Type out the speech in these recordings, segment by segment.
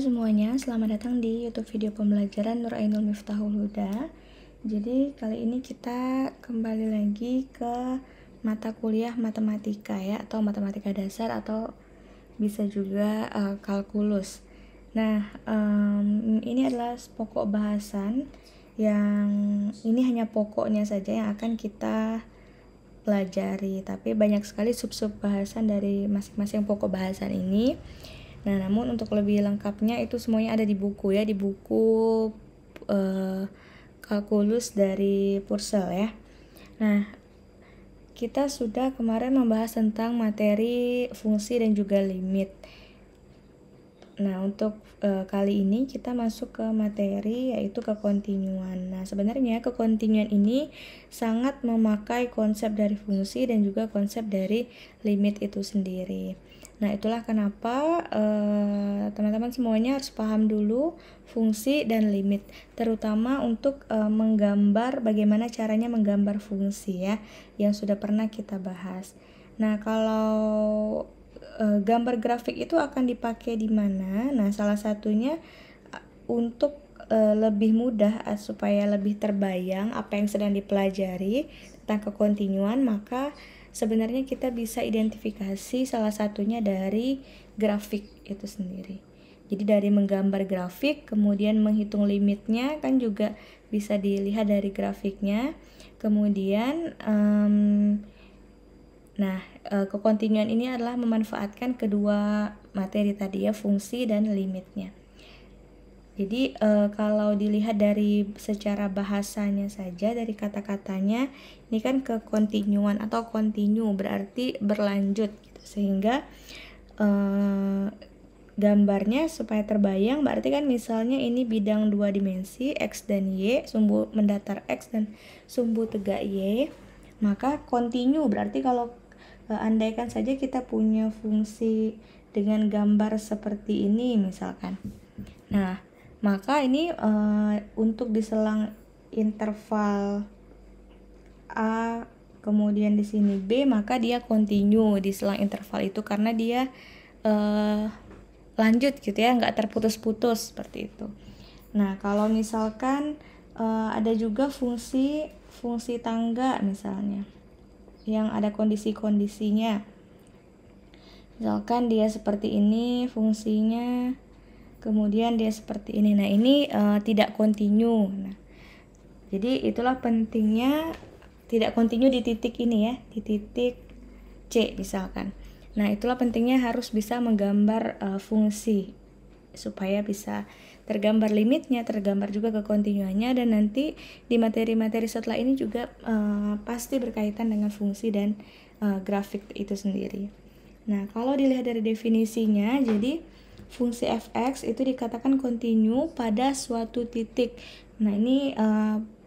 semuanya, selamat datang di YouTube video pembelajaran Nur Ainul Miftahul Huda. Jadi kali ini kita kembali lagi ke mata kuliah matematika ya, atau matematika dasar atau bisa juga kalkulus. Nah, ini adalah pokok bahasan yang ini hanya pokoknya saja yang akan kita pelajari, tapi banyak sekali sub-sub bahasan dari masing-masing pokok bahasan ini. Nah, namun untuk lebih lengkapnya itu semuanya ada di buku ya, di buku kalkulus dari Purcell ya. Nah, kita sudah kemarin membahas tentang materi fungsi dan juga limit. Nah, untuk kali ini kita masuk ke materi yaitu kekontinuan. Nah, sebenarnya kekontinuan ini sangat memakai konsep dari fungsi dan juga konsep dari limit itu sendiri. Nah, itulah kenapa teman-teman semuanya harus paham dulu fungsi dan limit, terutama untuk menggambar bagaimana caranya menggambar fungsi ya, yang sudah pernah kita bahas. Nah, kalau gambar grafik itu akan dipakai di mana? Nah, salah satunya untuk lebih mudah supaya lebih terbayang apa yang sedang dipelajari tentang kekontinuan, maka sebenarnya kita bisa identifikasi salah satunya dari grafik itu sendiri. Jadi dari menggambar grafik, kemudian menghitung limitnya kan juga bisa dilihat dari grafiknya. Kemudian kekontinuan ini adalah memanfaatkan kedua materi tadi ya, fungsi dan limitnya. Jadi kalau dilihat dari secara bahasanya saja, dari kata-katanya, ini kan kekontinuan atau continue berarti berlanjut gitu. Sehingga gambarnya supaya terbayang berarti kan misalnya ini bidang 2 dimensi X dan Y, sumbu mendatar X dan sumbu tegak Y, maka continue berarti kalau andaikan saja kita punya fungsi dengan gambar seperti ini misalkan. Nah, maka ini untuk diselang interval A kemudian di sini B, maka dia continue di selang interval itu karena dia lanjut gitu ya, nggak terputus-putus seperti itu. Nah, kalau misalkan ada juga fungsi tangga misalnya yang ada kondisi-kondisinya. Misalkan dia seperti ini fungsinya, kemudian dia seperti ini. Nah, ini tidak kontinu. Nah, jadi itulah pentingnya tidak kontinu di titik ini ya, di titik C misalkan. Nah, itulah pentingnya harus bisa menggambar fungsi supaya bisa tergambar limitnya, tergambar juga kekontinuannya, dan nanti di materi-materi setelah ini juga pasti berkaitan dengan fungsi dan grafik itu sendiri. Nah, kalau dilihat dari definisinya, jadi fungsi f(x) itu dikatakan kontinu pada suatu titik. Nah, ini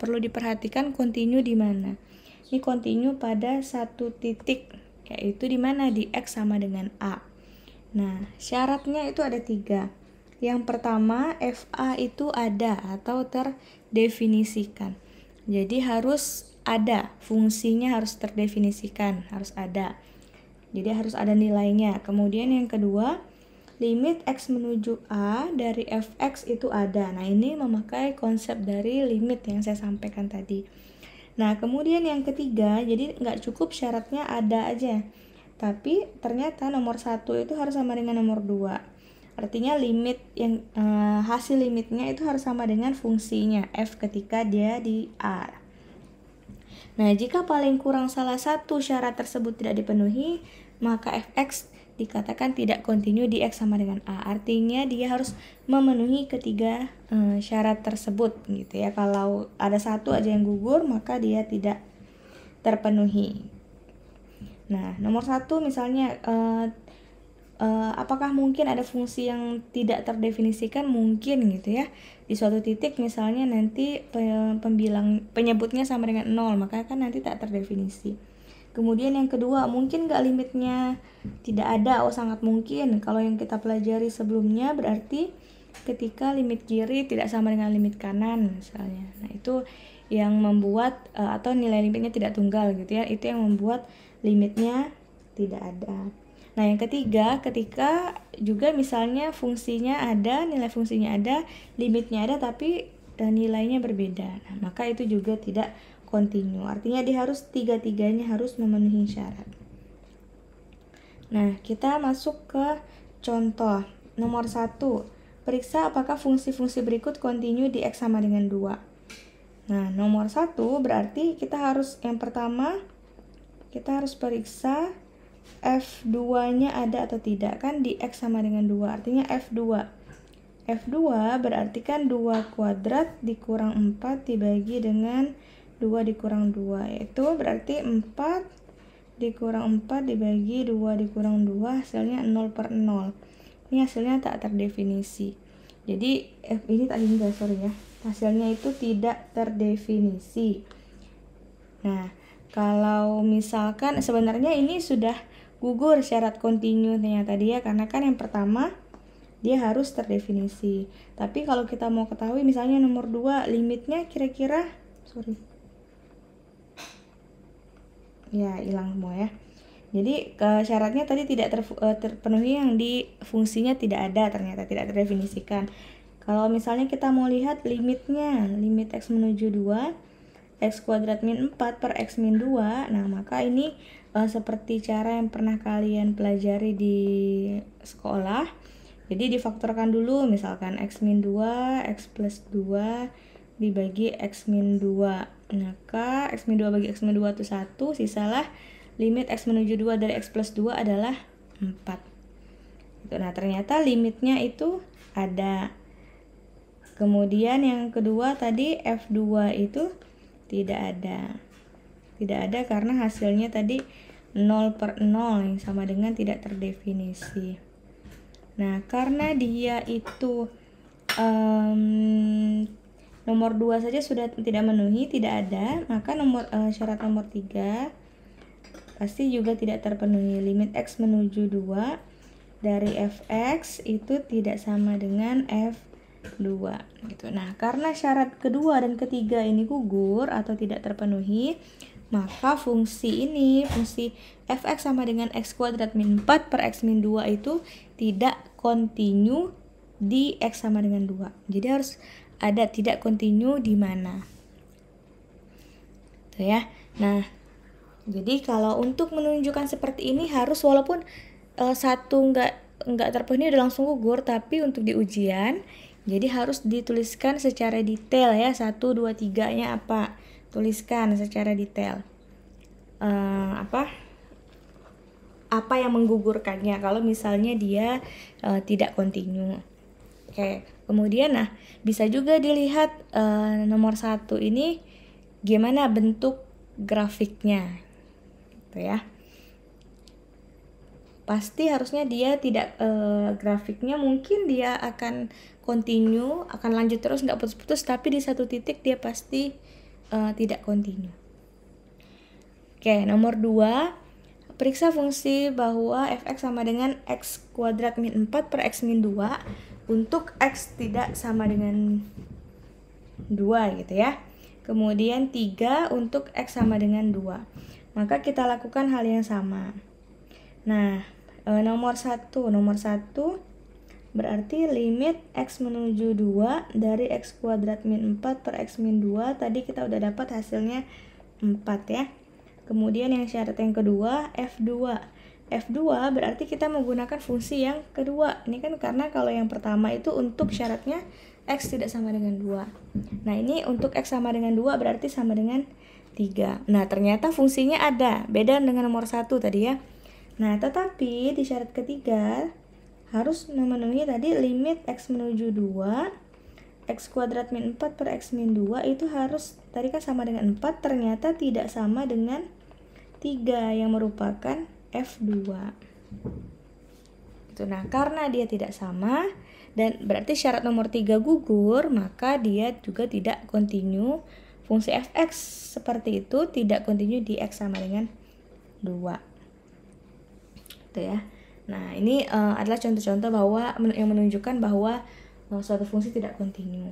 perlu diperhatikan kontinu di mana. Ini kontinu pada satu titik, yaitu di mana di x sama dengan a. Nah, syaratnya itu ada 3. Yang pertama, fa itu ada atau terdefinisikan. Jadi harus ada, fungsinya harus terdefinisikan, harus ada. Jadi harus ada nilainya. Kemudian yang kedua, limit x menuju a dari fx itu ada. Nah, ini memakai konsep dari limit yang saya sampaikan tadi. Nah, kemudian yang ketiga, jadi nggak cukup syaratnya ada aja, tapi ternyata nomor 1 itu harus sama dengan nomor 2. Artinya limit yang hasil limitnya itu harus sama dengan fungsinya f ketika dia di a. Nah, jika paling kurang salah satu syarat tersebut tidak dipenuhi, maka fx dikatakan tidak kontinu di x sama dengan a. Artinya dia harus memenuhi ketiga syarat tersebut gitu ya. Kalau ada satu aja yang gugur, maka dia tidak terpenuhi. Nah, nomor 1 misalnya apakah mungkin ada fungsi yang tidak terdefinisikan? Mungkin gitu ya. Di suatu titik misalnya nanti penyebutnya sama dengan 0, maka kan nanti tak terdefinisi. Kemudian yang kedua, mungkin nggak limitnya tidak ada? Oh, sangat mungkin. Kalau yang kita pelajari sebelumnya berarti ketika limit kiri tidak sama dengan limit kanan misalnya. Nah, itu yang membuat atau nilai limitnya tidak tunggal gitu ya. Itu yang membuat limitnya tidak ada. Nah, yang ketiga, ketika juga misalnya fungsinya ada, nilai fungsinya ada, limitnya ada, tapi nilainya berbeda. Nah, maka itu juga tidak kontinu. Artinya dia harus tiga-tiganya harus memenuhi syarat. Nah, kita masuk ke contoh. Nomor 1. Periksa apakah fungsi-fungsi berikut kontinu di X sama dengan 2. Nah, nomor 1 berarti kita harus, yang pertama, kita harus periksa F2-nya ada atau tidak, kan di X sama dengan 2, artinya F2. F2 berarti kan 2 kuadrat dikurang 4 dibagi dengan 2 dikurang 2, yaitu berarti 4 dikurang 4 dibagi 2 dikurang 2, hasilnya 0/0. Ini hasilnya tak terdefinisi. Jadi F ini tadi enggak, sorry ya. Hasilnya itu tidak terdefinisi. Nah, kalau misalkan sebenarnya ini sudah gugur syarat kontinu ternyata dia, karena kan yang pertama dia harus terdefinisi. Tapi kalau kita mau ketahui misalnya nomor 2 limitnya kira-kira ya hilang semua ya. Jadi syaratnya tadi tidak terpenuhi, yang di fungsinya tidak ada, ternyata tidak terdefinisikan. Kalau misalnya kita mau lihat limitnya, limit X menuju 2, X kuadrat min 4 per X min 2, nah maka ini seperti cara yang pernah kalian pelajari di sekolah. Jadi difaktorkan dulu, misalkan X min 2, X plus 2 dibagi X min 2. Maka X min 2 bagi X min 2 itu 1, sisalah limit X menuju 2 dari X plus 2 adalah 4. Nah, ternyata limitnya itu ada. Kemudian yang kedua tadi F2 itu tidak ada. Tidak ada karena hasilnya tadi 0/0 yang sama dengan tidak terdefinisi. Nah, karena dia itu nomor 2 saja sudah tidak memenuhi, tidak ada, maka syarat nomor 3 pasti juga tidak terpenuhi. Limit X menuju 2 dari Fx itu tidak sama dengan F2 gitu. Nah, karena syarat kedua dan ketiga ini gugur atau tidak terpenuhi, maka fungsi ini, fungsi Fx sama dengan X kuadrat min 4 per X min 2 itu tidak kontinu di X sama dengan 2. Jadi harus ada tidak kontinu di mana. Tuh ya. Nah, jadi kalau untuk menunjukkan seperti ini harus walaupun satu nggak terpenuhi udah langsung gugur, tapi untuk di ujian jadi harus dituliskan secara detail ya, 1, 2, 3-nya apa, tuliskan secara detail apa yang menggugurkannya kalau misalnya dia tidak kontinu. Oke, kemudian nah bisa juga dilihat nomor 1 ini gimana bentuk grafiknya gitu ya. Pasti harusnya dia tidak grafiknya mungkin dia akan kontinu, akan lanjut terus nggak putus-putus, tapi di satu titik dia pasti tidak kontinu. Oke, nomor 2, periksa fungsi bahwa Fx sama dengan X kuadrat min 4 per X min 2 untuk X tidak sama dengan 2 gitu ya. Kemudian 3 untuk X sama dengan 2. Maka kita lakukan hal yang sama. Nah, nomor 1 berarti limit X menuju 2 dari X kuadrat min 4 per X min 2. Tadi kita udah dapat hasilnya 4 ya. Kemudian yang syarat yang kedua, F2. F2 berarti kita menggunakan fungsi yang kedua. Ini kan karena kalau yang pertama itu untuk syaratnya X tidak sama dengan 2. Nah, ini untuk X sama dengan 2 berarti sama dengan 3. Nah, ternyata fungsinya ada, beda dengan nomor 1 tadi ya. Nah, tetapi di syarat ketiga harus memenuhi tadi limit X menuju 2, X kuadrat min 4 per X min 2 itu harus, tadi kan sama dengan 4, ternyata tidak sama dengan 3 yang merupakan F2. Gitu. Nah, karena dia tidak sama dan berarti syarat nomor 3 gugur, maka dia juga tidak kontinu. Fungsi Fx seperti itu tidak kontinu di X sama dengan 2. Gitu ya. Nah, ini adalah contoh-contoh bahwa yang menunjukkan bahwa suatu fungsi tidak kontinu.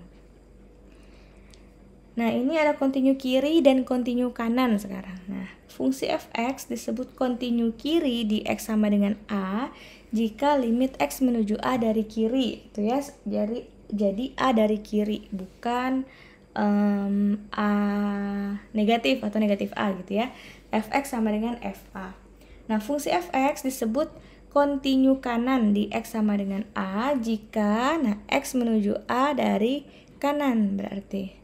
Nah, ini ada kontinu kiri dan kontinu kanan sekarang. Nah, fungsi fx disebut kontinu kiri di x sama dengan a jika limit x menuju a dari kiri, itu ya. Jadi a dari kiri, bukan a negatif atau negatif a gitu ya. Fx sama dengan fa. Nah, fungsi fx disebut kontinu kanan di x sama dengan a jika x menuju a dari kanan, berarti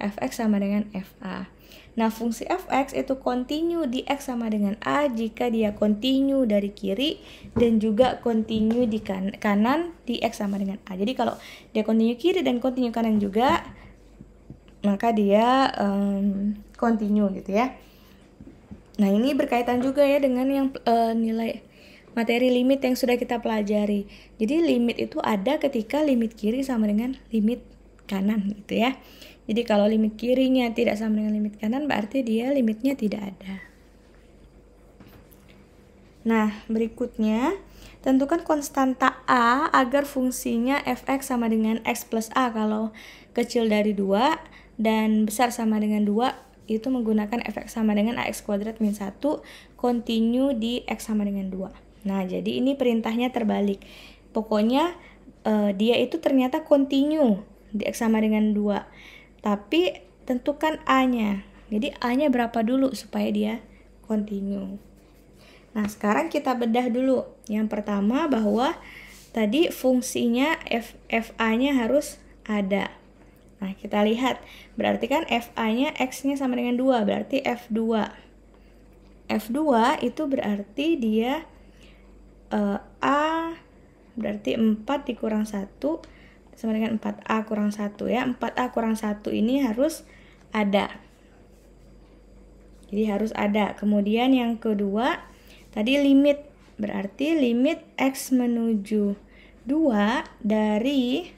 fx sama dengan fa. Nah, fungsi fx itu kontinu di x sama dengan a jika dia kontinu dari kiri dan juga kontinu di kanan di x sama dengan a. Jadi kalau dia kontinu kiri dan kontinu kanan juga, maka dia kontinu gitu ya. Nah, ini berkaitan juga ya dengan yang nilai materi limit yang sudah kita pelajari. Jadi limit itu ada ketika limit kiri sama dengan limit kanan gitu ya. Jadi kalau limit kirinya tidak sama dengan limit kanan, berarti dia limitnya tidak ada. Nah, berikutnya tentukan konstanta a agar fungsinya fx sama dengan x plus a kalau kecil dari 2 dan besar sama dengan 2, itu menggunakan fx sama dengan ax kuadrat min 1 kontinu di x sama dengan 2. Nah, jadi ini perintahnya terbalik. Pokoknya dia itu ternyata kontinu di x sama dengan 2. Tapi tentukan a-nya. Jadi a-nya berapa dulu supaya dia kontinu. Nah, sekarang kita bedah dulu. Yang pertama bahwa tadi fungsinya fa-nya harus ada. Nah, kita lihat. Berarti kan fa-nya x-nya sama dengan 2, berarti f2. F2 itu berarti dia a berarti 4 dikurang 1 sama dengan 4a kurang 1 ya. 4a kurang 1 ini harus ada. Jadi harus ada. Kemudian yang kedua, tadi limit. Berarti limit x menuju 2 dari,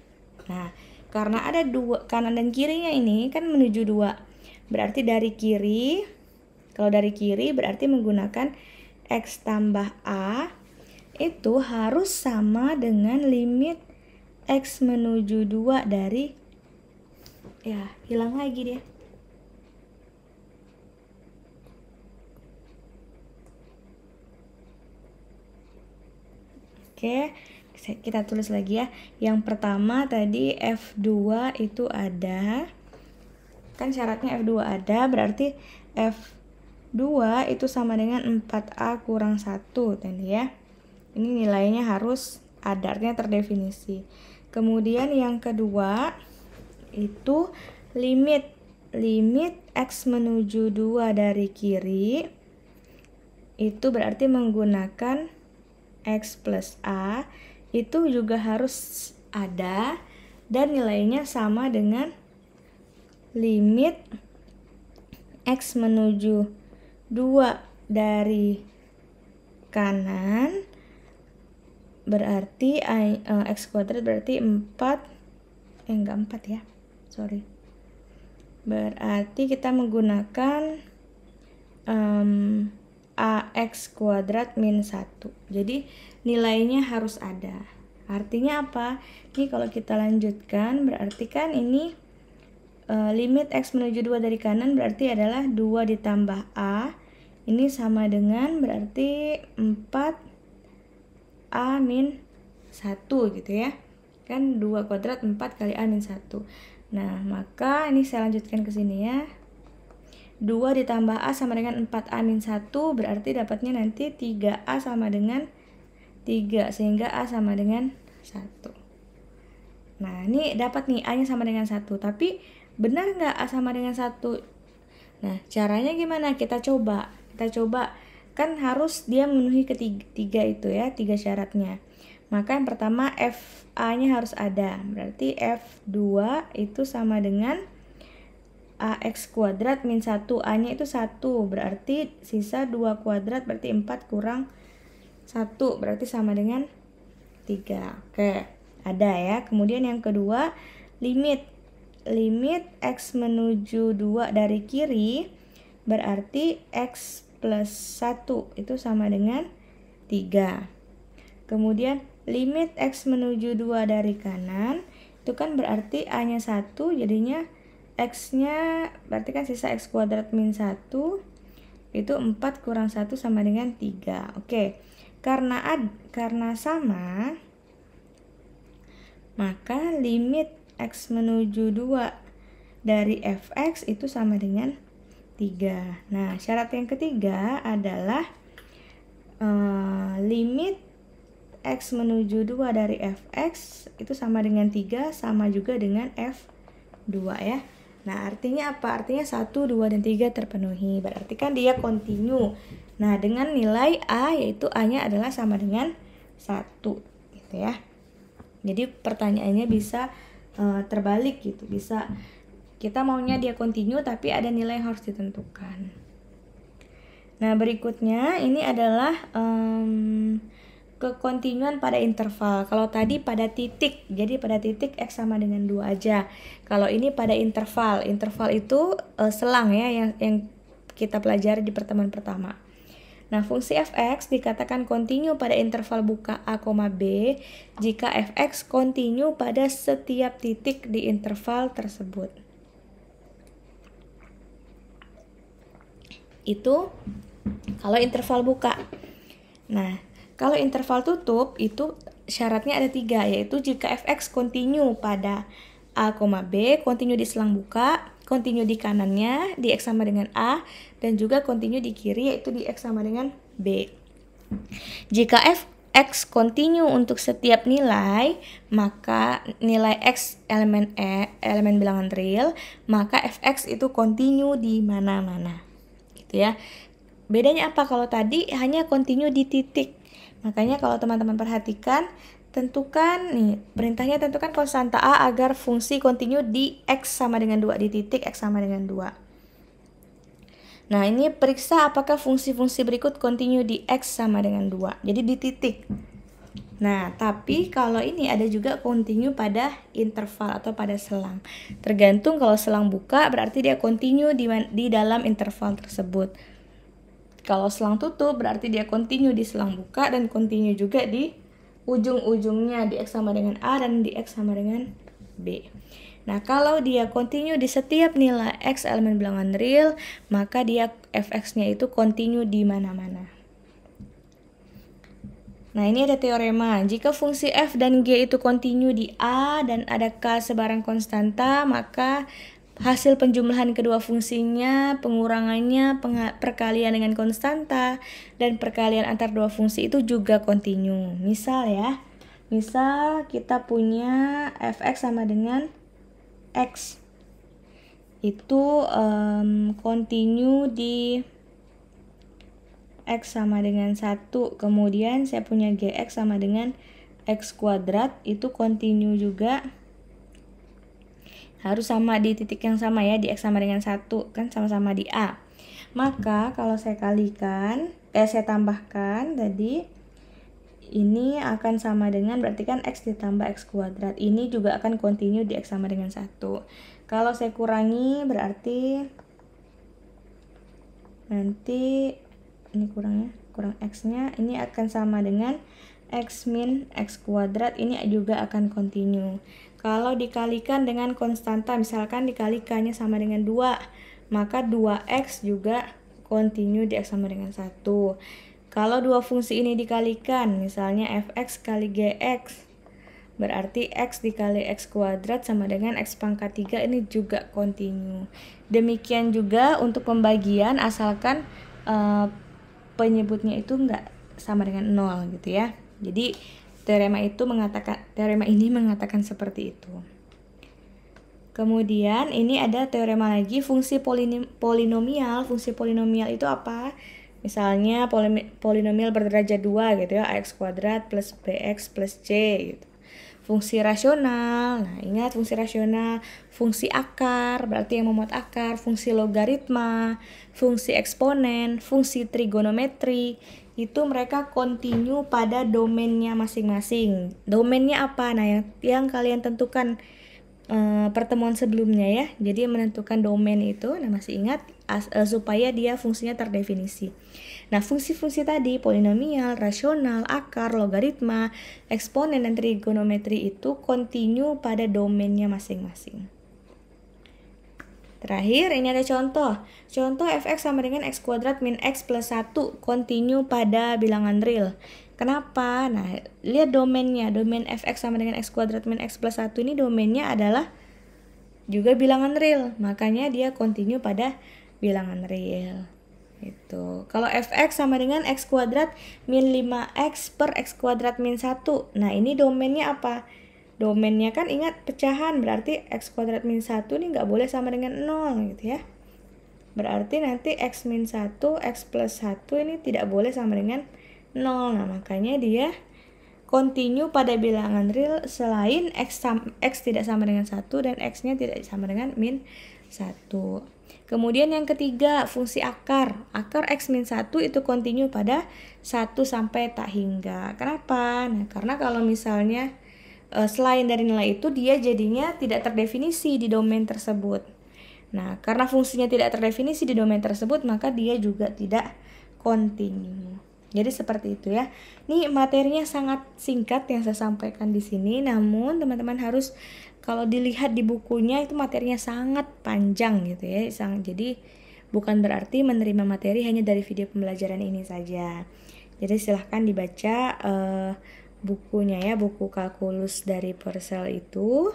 nah karena ada 2 kanan dan kirinya ini kan menuju 2. Berarti dari kiri, kalau dari kiri berarti menggunakan x tambah a itu harus sama dengan limit x menuju 2 dari, ya hilang lagi dia. Oke, kita tulis lagi ya. Yang pertama tadi F2 itu ada. Kan syaratnya F2 ada, berarti F2 itu sama dengan 4A kurang 1 tadi ya. Ini nilainya harus ada, artinya terdefinisi. Kemudian yang kedua itu limit x menuju 2 dari kiri itu berarti menggunakan x plus a, itu juga harus ada dan nilainya sama dengan limit x menuju 2 dari kanan, berarti x kuadrat berarti 4 ya, sorry. Berarti kita menggunakan ax kuadrat min 1. Jadi nilainya harus ada. Artinya apa? Ini kalau kita lanjutkan berarti kan ini limit x menuju 2 dari kanan berarti adalah 2 ditambah a. Ini sama dengan berarti 4 a min 1 gitu ya. Kan 2 kuadrat 4 kali a min 1. Nah, maka ini saya lanjutkan ke sini ya. 2 ditambah a sama dengan 4a min 1 berarti dapatnya nanti 3a sama dengan 3 sehingga a sama dengan 1. Nah, ini dapat nih a nya sama dengan 1. Tapi benar nggak a sama dengan 1? Nah, caranya gimana? Kita coba. Kan harus dia memenuhi ketiga itu ya, 3 syaratnya. Maka yang pertama fa-nya harus ada. Berarti f2 itu sama dengan ax kuadrat min 1. A-nya itu 1. Berarti sisa 2 kuadrat berarti 4 kurang 1. Berarti sama dengan 3. Oke, ada ya. Kemudian yang kedua, limit x menuju 2 dari kiri berarti x plus 1 itu sama dengan 3. Kemudian limit x menuju 2 dari kanan itu kan berarti a nya 1 jadinya X-nya berarti kan sisa X kuadrat min 1 itu 4 kurang 1 sama dengan 3. Oke, karena sama, maka limit X menuju 2 dari fx itu sama dengan 3. Nah, syarat yang ketiga adalah limit X menuju 2 dari fx itu sama dengan 3, sama juga dengan f2 ya. Nah, artinya apa? Artinya 1, 2, dan 3 terpenuhi. Berarti kan dia kontinu. Nah, dengan nilai A, yaitu A-nya adalah sama dengan 1. Gitu ya. Jadi pertanyaannya bisa terbalik gitu. Bisa kita maunya dia kontinu tapi ada nilai yang harus ditentukan. Nah, berikutnya ini adalah kekontinuan pada interval. Kalau tadi pada titik, jadi pada titik X sama dengan 2 aja. Kalau ini pada interval. Interval itu selang ya yang kita pelajari di pertemuan pertama. Nah, fungsi fx dikatakan kontinu pada interval buka A, B jika fx kontinu pada setiap titik di interval tersebut. Itu kalau interval buka. Nah, kalau interval tutup itu syaratnya ada 3, yaitu jika fx kontinu pada A, B, kontinu di selang buka, kontinu di kanannya di X sama dengan A, dan juga kontinu di kiri yaitu di X sama dengan B. Jika fx kontinu untuk setiap nilai, maka nilai X elemen bilangan real, maka fx itu kontinu di mana-mana. Gitu ya. Bedanya apa? Kalau tadi hanya kontinu di titik. Makanya kalau teman-teman perhatikan, tentukan nih, perintahnya tentukan konstanta A agar fungsi kontinu di X sama dengan 2, di titik X sama dengan 2. Nah, ini periksa apakah fungsi-fungsi berikut kontinu di X sama dengan 2. Jadi di titik. Nah, tapi kalau ini ada juga kontinu pada interval atau pada selang. Tergantung, kalau selang buka berarti dia kontinu di dalam interval tersebut. Kalau selang tutup berarti dia kontinu di selang buka dan kontinu juga di ujung-ujungnya di X sama dengan A dan di X sama dengan B. Nah, kalau dia kontinu di setiap nilai X elemen bilangan real, maka dia fx-nya itu kontinu di mana-mana. Nah, ini ada teorema. Jika fungsi f dan g itu kontinu di A dan ada k sebarang konstanta, maka hasil penjumlahan kedua fungsinya, pengurangannya, perkalian dengan konstanta, dan perkalian antar dua fungsi itu juga kontinu. Misal ya, misal kita punya fx sama dengan x. Itu kontinu di X sama dengan 1. Kemudian saya punya gx sama dengan X kuadrat, itu kontinu juga. Harus sama di titik yang sama ya, di X sama dengan 1, kan sama-sama di A. Maka kalau saya kalikan, saya tambahkan tadi, ini akan sama dengan, berarti kan X ditambah X kuadrat. Ini juga akan kontinu di X sama dengan 1. Kalau saya kurangi, berarti nanti ini kurang X-nya, ini akan sama dengan X min X kuadrat, ini juga akan kontinu. Kalau dikalikan dengan konstanta, misalkan dikalikannya sama dengan 2, maka 2x juga kontinu di X sama dengan 1. Kalau dua fungsi ini dikalikan, misalnya fx kali gx, berarti x dikali x kuadrat sama dengan x pangkat 3, ini juga kontinu. Demikian juga untuk pembagian, asalkan penyebutnya itu enggak sama dengan 0 gitu ya. Jadi teorema ini mengatakan seperti itu. Kemudian ini ada teorema lagi, fungsi polinomial. Fungsi polinomial itu apa? Misalnya polinomial berderajat 2 gitu ya, ax kuadrat plus bx plus c gitu. Fungsi rasional, nah ingat fungsi rasional, fungsi akar, berarti yang memuat akar, fungsi logaritma, fungsi eksponen, fungsi trigonometri, itu mereka kontinu pada domainnya masing-masing. Domainnya apa? Nah, yang kalian tentukan pertemuan sebelumnya ya. Jadi menentukan domain itu, nah masih ingat supaya dia fungsinya terdefinisi. Nah, fungsi-fungsi tadi, polinomial, rasional, akar, logaritma, eksponen, dan trigonometri itu kontinu pada domainnya masing-masing. Terakhir, ini ada contoh. Contoh fx sama dengan x kuadrat min x plus 1 kontinu pada bilangan real. Kenapa? Nah, lihat domainnya. Domain fx sama dengan x kuadrat min x plus 1 ini domainnya adalah juga bilangan real. Makanya dia kontinu pada bilangan real. Itu. Kalau fx sama dengan x kuadrat min 5x per x kuadrat min 1. Nah, ini domainnya apa? Domainnya kan ingat pecahan, berarti x kuadrat min 1 ini nggak boleh sama dengan 0 gitu ya. Berarti nanti x min 1, x plus 1 ini tidak boleh sama dengan 0. Nah, makanya dia kontinu pada bilangan real selain x tidak sama dengan 1 dan x-nya tidak sama dengan min 1. Kemudian yang ketiga, fungsi akar. Akar x min 1 itu kontinu pada 1 sampai tak hingga. Kenapa? Nah, karena kalau misalnya selain dari nilai itu, dia jadinya tidak terdefinisi di domain tersebut. Nah, karena fungsinya tidak terdefinisi di domain tersebut, maka dia juga tidak kontinu. Jadi seperti itu ya. Ini materinya sangat singkat yang saya sampaikan di sini, namun teman-teman harus kalau dilihat di bukunya itu materinya sangat panjang gitu ya. Jadi bukan berarti menerima materi hanya dari video pembelajaran ini saja. Jadi silahkan dibaca bukunya ya, buku kalkulus dari Purcell itu,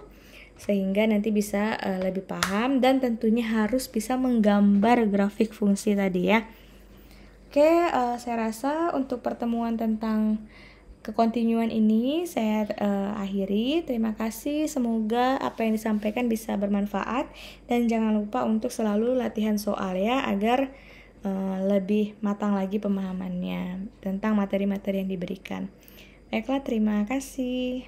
sehingga nanti bisa lebih paham dan tentunya harus bisa menggambar grafik fungsi tadi ya. Oke, saya rasa untuk pertemuan tentang kekontinuan ini saya akhiri. Terima kasih, semoga apa yang disampaikan bisa bermanfaat dan jangan lupa untuk selalu latihan soal ya, agar lebih matang lagi pemahamannya tentang materi-materi yang diberikan. Baiklah, terima kasih.